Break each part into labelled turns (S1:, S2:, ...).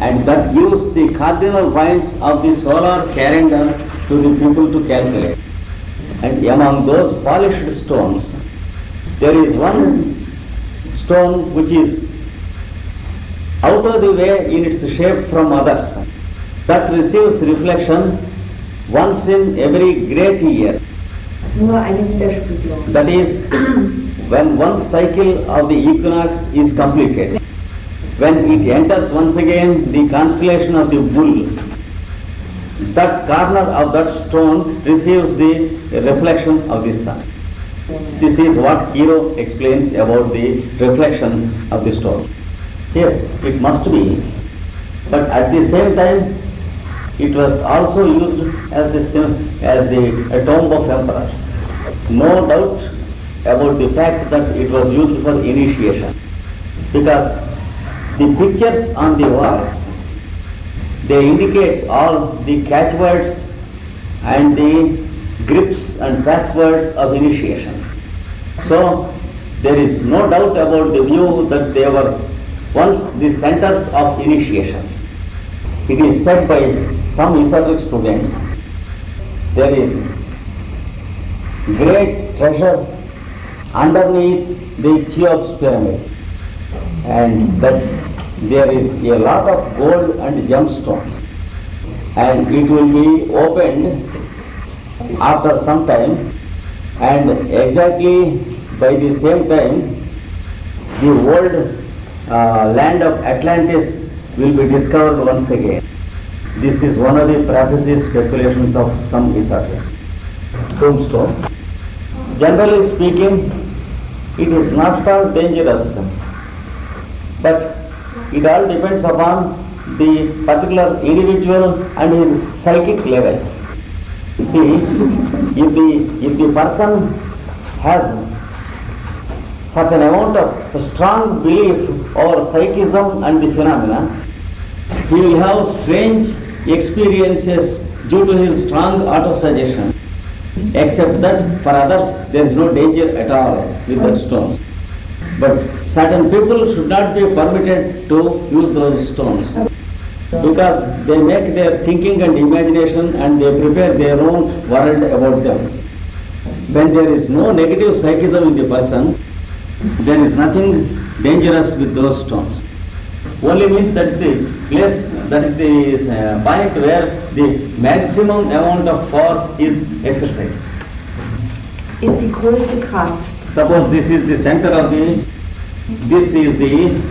S1: and that gives the cardinal points of the solar calendar to the people to calculate. And among those polished stones, there is one stone which is out of the way in its shape from others, that receives reflection once in every great year.
S2: Nur eine Widerspiegelung.
S1: That is, when one cycle of the equinox is completed, when it enters once again the constellation of the bull, that corner of that stone receives the reflection of the sun. This is what Hero explains about the reflection of the stone. Yes, it must be, but at the same time, it was also used as the tomb of emperors. No doubt about the fact that it was used for initiation, because the pictures on the walls, they indicate all the catchwords and the grips and passwords of initiations. So there is no doubt about the view that they were once the centers of initiations. It is said by some esoteric students, there is great treasure underneath the Cheops pyramid, and that there is a lot of gold and gemstones, and it will be opened after some time, and exactly by the same time the old land of Atlantis will be discovered once again. This is one of the prophecies, speculations of some esoterics. Tombstone. Generally speaking, it is not called dangerous, but it all depends upon the particular individual and his psychic level. You see, if the person has certain amount of strong belief over psychism and the phenomena, he will have strange experiences due to his strong auto-suggestion, except that for others there is no danger at all with that stones. But certain people should not be permitted to use those stones, because they make their thinking and imagination and they prepare their own world about them. When there is no negative psychism in the person, there is nothing dangerous with those stones. Only means that is the place, that is the point where the maximum amount of power is exercised.
S2: Ist die größte Kraft.
S1: Suppose this is the center of this is the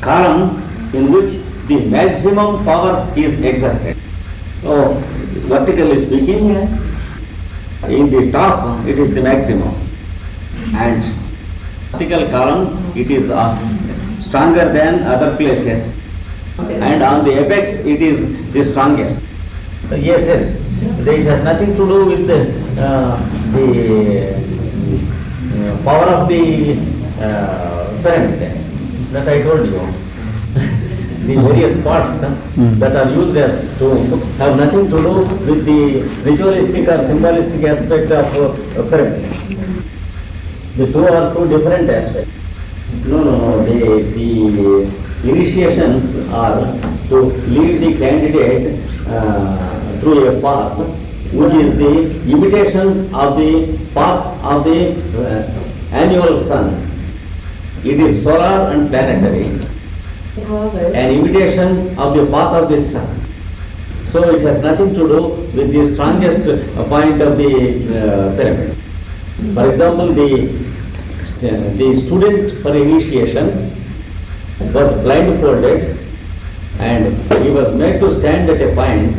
S1: column in which the maximum power is exerted. So, vertically speaking, in the top it is the maximum, and vertical column it is stronger than other places, and on the apex it is the strongest. Yes, it has nothing to do with the power of the pyramid that I told you. The various parts that are used as tomb have nothing to do with the ritualistic or symbolistic aspect of pyramid. The two are two different aspects. No. The initiations are to lead the candidate through a path which is the imitation of the path of the annual sun. It is solar and planetary, an imitation of the path of the sun. So it has nothing to do with the strongest point of the pyramid. For example, the student for initiation was blindfolded and he was made to stand at a point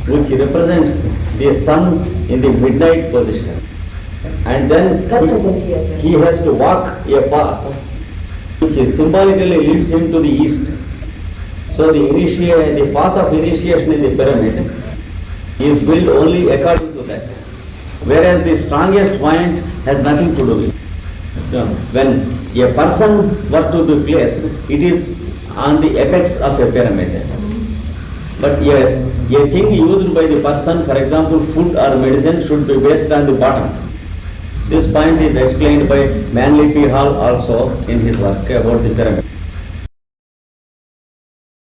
S1: which represents the sun in the midnight position, and then he has to walk a path which symbolically leads him to the east. So the path of initiation in the pyramid is built only according to that, whereas the strongest point has nothing to do with it. So when a person were to be placed, it is on the apex of a pyramid. But yes, a thing used by the person, for example food or medicine, should be based on the bottom. This point is explained by Manly P. Hall also in his work about the pyramid.